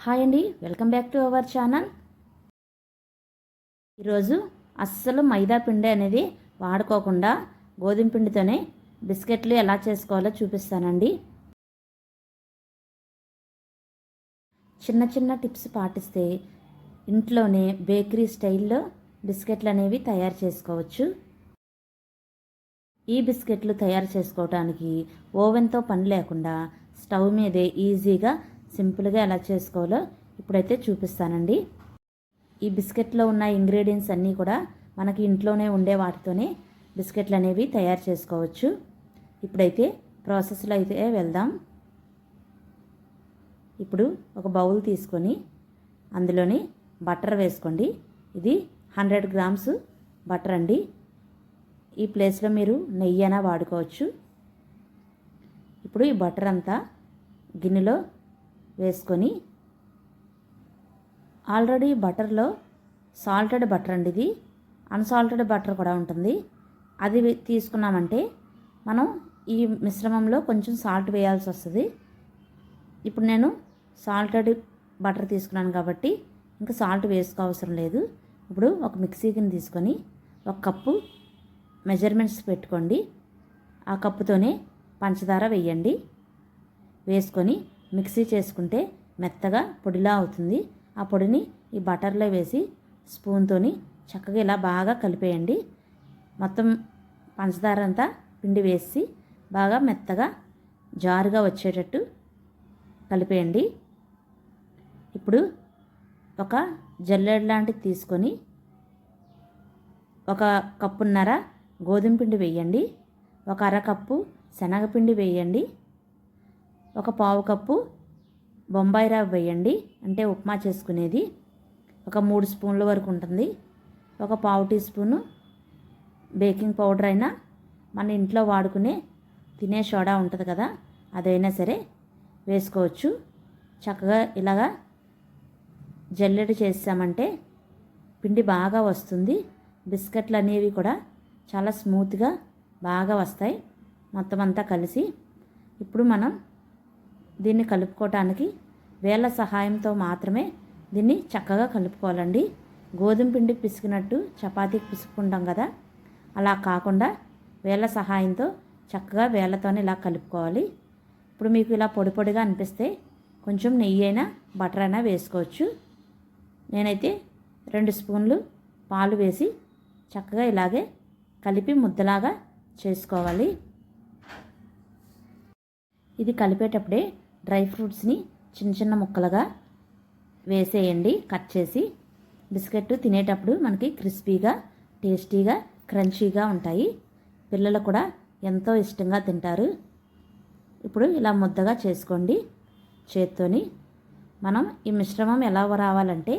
Hi అండి, welcome back to our channel. ఈరోజు అస్సలు మైదా పిండి అనేది వాడుకోకుండా గోధుమ పిండితోనే బిస్కెట్లు ఎలా చేసుకోవాలో చూపిస్తానండి. చిన్న చిన్న టిప్స్ పాటిస్తే ఇంట్లోనే బేకరీ స్టైల్లో బిస్కెట్లు అనేవి తయారు చేసుకోవచ్చు. ఈ బిస్కెట్లు తయారు చేసుకోవడానికి ఓవెన్తో పని లేకుండా స్టవ్ మీదే ఈజీగా సింపుల్గా ఎలా చేసుకోవాలో ఇప్పుడైతే చూపిస్తానండి. ఈ బిస్కెట్లో ఉన్న ఇంగ్రీడియంట్స్ అన్నీ కూడా మనకి ఇంట్లోనే ఉండే వాటితోనే బిస్కెట్లు అనేవి తయారు చేసుకోవచ్చు. ఇప్పుడైతే ప్రాసెస్లో అయితే వెళ్దాం. ఇప్పుడు ఒక బౌల్ తీసుకొని అందులోని బటర్ వేసుకోండి. ఇది 100 గ్రామ్స్ బటర్ అండి. ఈ ప్లేస్లో మీరు నెయ్యి అయినా వాడుకోవచ్చు. ఇప్పుడు ఈ బటర్ అంతా గిన్నెలో వేసుకొని, ఆల్రెడీ బటర్లో సాల్టెడ్ బటర్ అండి, ఇది అన్సాల్టెడ్ బటర్ కూడా ఉంటుంది. అది తీసుకున్నామంటే మనం ఈ మిశ్రమంలో కొంచెం సాల్ట్ వేయాల్సి వస్తుంది. ఇప్పుడు నేను సాల్టెడ్ బటర్ తీసుకున్నాను కాబట్టి ఇంకా సాల్ట్ వేసుకోవసరం లేదు. ఇప్పుడు ఒక మిక్సీ గిన్నె తీసుకొని 1 కప్పు మెజర్మెంట్స్ పెట్టుకోండి. ఆ కప్పుతోనే పంచదార వేయండి. వేసుకొని మిక్సీ చేసుకుంటే మెత్తగా పొడిలా అవుతుంది. ఆ పొడిని ఈ బటర్లో వేసి స్పూన్తోని చక్కగా ఇలా బాగా కలిపేయండి. మొత్తం పంచదార అంతా పిండి వేసి బాగా మెత్తగా జారుగా వచ్చేటట్టు కలిపేయండి. ఇప్పుడు ఒక జల్లెడ లాంటిది తీసుకొని 1 కప్పున్నర గోధుమ పిండి వేయండి. 1 అరకప్పు శనగపిండి వేయండి. 1 పావు కప్పు బొంబాయి రవ్వ వేయండి, అంటే ఉప్మా చేసుకునేది. 1 3 స్పూన్ల వరకు ఉంటుంది. 1 పావు టీ స్పూను బేకింగ్ పౌడర్ అయినా, మన ఇంట్లో వాడుకునే తినే సోడా ఉంటుంది కదా, అదైనా సరే వేసుకోవచ్చు. చక్కగా ఇలాగా జల్లెడ చేసామంటే పిండి బాగా వస్తుంది. బిస్కెట్లు అనేవి కూడా చాలా స్మూత్గా బాగా వస్తాయి మొత్తం అంతా కలిసి. ఇప్పుడు మనం దీన్ని కలుపుకోవటానికి వేళ్ళ సహాయంతో మాత్రమే దీన్ని చక్కగా కలుపుకోవాలండి. గోధుమ పిండి పిసికినట్టు చపాతీకి పిసుకుంటాం కదా, అలా కాకుండా వేళ్ళ సహాయంతో చక్కగా వేళ్ళతోనే ఇలా కలుపుకోవాలి. ఇప్పుడు మీకు ఇలా పొడి పొడిగా అనిపిస్తే కొంచెం నెయ్యి అయినా బటర్ అయినా వేసుకోవచ్చు. నేనైతే 2 స్పూన్లు పాలు వేసి చక్కగా ఇలాగే కలిపి ముద్దలాగా చేసుకోవాలి. ఇది కలిపేటప్పుడే డ్రై ఫ్రూట్స్ని చిన్న చిన్న ముక్కలుగా వేసేయండి, కట్ చేసి. బిస్కెట్ తినేటప్పుడు మనకి క్రిస్పీగా, టేస్టీగా, క్రంచీగా ఉంటాయి. పిల్లలు కూడా ఎంతో ఇష్టంగా తింటారు. ఇప్పుడు ఇలా ముద్దగా చేసుకోండి చేత్తోని. మనం ఈ మిశ్రమం ఎలా రావాలంటే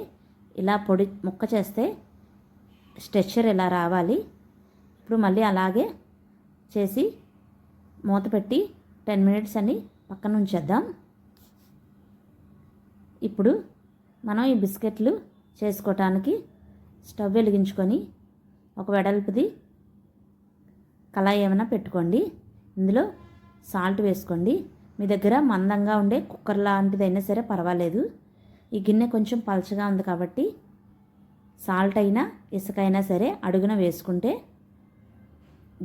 ఇలా పొడి ముక్క చేస్తే స్ట్రెచ్చర్ ఇలా రావాలి. ఇప్పుడు మళ్ళీ అలాగే చేసి మూత పెట్టి 10 మినిట్స్ అని పక్కన ఉంచేద్దాం. ఇప్పుడు మనం ఈ బిస్కెట్లు చేసుకోవటానికి స్టవ్ వెలిగించుకొని ఒక వెడల్పుది కళాయి ఏమైనా పెట్టుకోండి. ఇందులో సాల్ట్ వేసుకోండి. మీ దగ్గర మందంగా ఉండే కుక్కర్ లాంటిదైనా సరే పర్వాలేదు. ఈ గిన్నె కొంచెం పలచగా ఉంది కాబట్టి సాల్ట్ అయినా ఇసుక అయినా సరే అడుగున వేసుకుంటే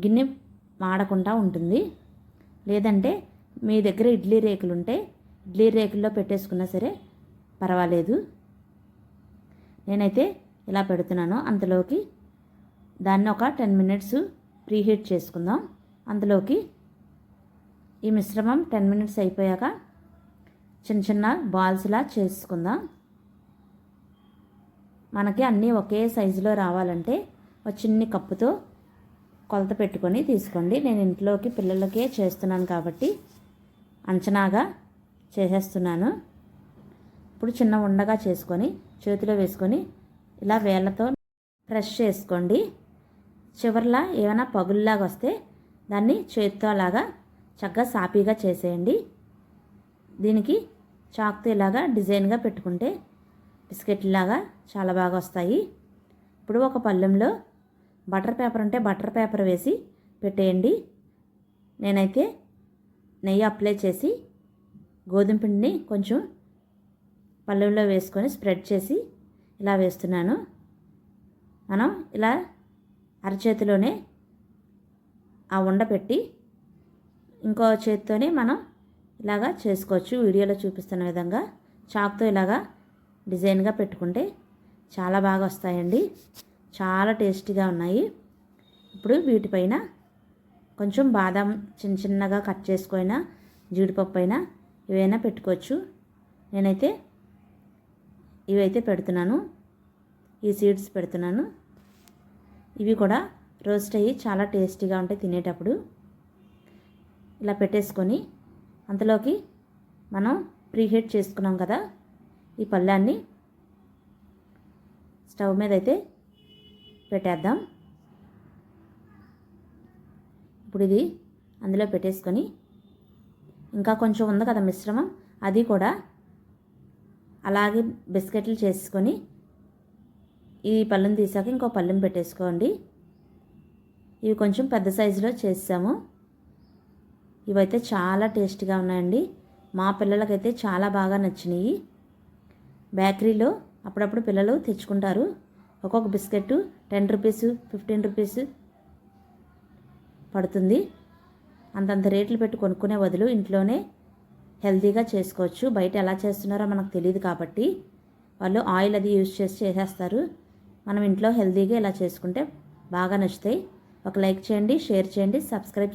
గిన్నె మాడకుండా ఉంటుంది. లేదంటే మీ దగ్గర ఇడ్లీ రేకులు ఉంటే ఇడ్లీ రేకుల్లో పెట్టేసుకున్నా సరే పర్వాలేదు. నేనైతే ఇలా పెడుతున్నాను. అంతలోకి దాన్ని ఒక 10 మినిట్స్ ప్రీహీట్ చేసుకుందాం. అందులోకి ఈ మిశ్రమం 10 మినిట్స్ అయిపోయాక చిన్న చిన్న బాల్స్లా చేసుకుందాం. మనకి అన్నీ ఒకే సైజులో రావాలంటే ఒక చిన్ని కప్పుతో కొలత పెట్టుకొని తీసుకోండి. నేను ఇంట్లోకి పిల్లలకే చేస్తున్నాను కాబట్టి అంచనాగా చేసేస్తున్నాను. ఇప్పుడు చిన్న ఉండగా చేసుకొని చేతిలో వేసుకొని ఇలా వేళ్ళతో ప్రెస్ చేసుకోండి. చివర్లా ఏమైనా పగుల్లాగా వస్తే దాన్ని చేతితో అలాగా చక్కగా సాపీగా చేసేయండి. దీనికి చాకుతో ఇలాగా డిజైన్గా పెట్టుకుంటే బిస్కెట్లాగా చాలా బాగా వస్తాయి. ఇప్పుడు ఒక పళ్ళెంలో బటర్ పేపర్ ఉంటే బటర్ పేపర్ వేసి పెట్టేయండి. నేనైతే నెయ్యి అప్లై చేసి గోధుమ పిండిని కొంచెం పళ్ళెంలో వేసుకొని స్ప్రెడ్ చేసి ఇలా వేస్తున్నాను. మనం ఇలా అరచేతిలోనే ఆ ఉండ పెట్టి ఇంకో చేతితోనే మనం ఇలాగా చేసుకోవచ్చు. వీడియోలో చూపిస్తున్న విధంగా చాక్తో ఇలాగా డిజైన్గా పెట్టుకుంటే చాలా బాగా వస్తాయండి. చాలా టేస్టీగా ఉన్నాయి. ఇప్పుడు వీటిపైన కొంచెం బాదం చిన్న చిన్నగా కట్ చేసుకున్న జీడిపప్పు అయినా ఇవైనా పెట్టుకోవచ్చు. నేనైతే ఇవైతే పెడుతున్నాను. ఈ సీడ్స్ పెడుతున్నాను. ఇవి కూడా రోస్ట్ అయ్యి చాలా టేస్టీగా ఉంటాయి తినేటప్పుడు. ఇలా పెట్టేసుకొని అంతలోకి మనం ప్రీహీట్ చేసుకున్నాం కదా ఈ పళ్ళాన్ని స్టవ్ మీద అయితే పెట్టేద్దాం. ఇప్పుడు ఇది అందులో పెట్టేసుకొని ఇంకా కొంచెం ఉంది కదా మిశ్రమం, అది కూడా అలాగే బిస్కెట్లు చేసుకొని ఈ పళ్ళుని తీసాక ఇంకో పళ్ళుని పెట్టేసుకోండి. ఇవి కొంచెం పెద్ద సైజులో చేసాము. ఇవైతే చాలా టేస్టీగా ఉన్నాయండి. మా పిల్లలకైతే చాలా బాగా నచ్చినాయి. బేకరీలో అప్పుడప్పుడు పిల్లలు తెచ్చుకుంటారు. ఒక్కొక్క బిస్కెట్ 10 రూపీస్ 15 రూపీస్ పడుతుంది. అంతంత రేట్లు పెట్టి కొనుక్కునే బదులు ఇంట్లోనే హెల్తీగా చేసుకోవచ్చు. బయట ఎలా చేస్తున్నారో మనకు తెలియదు కాబట్టి వాళ్ళు ఆయిల్ అది యూజ్ చేసి చేసేస్తారు. మనం ఇంట్లో హెల్తీగా ఇలా చేసుకుంటే బాగా నచ్చుతాయి. ఒక లైక్ చేయండి, షేర్ చేయండి, సబ్స్క్రైబ్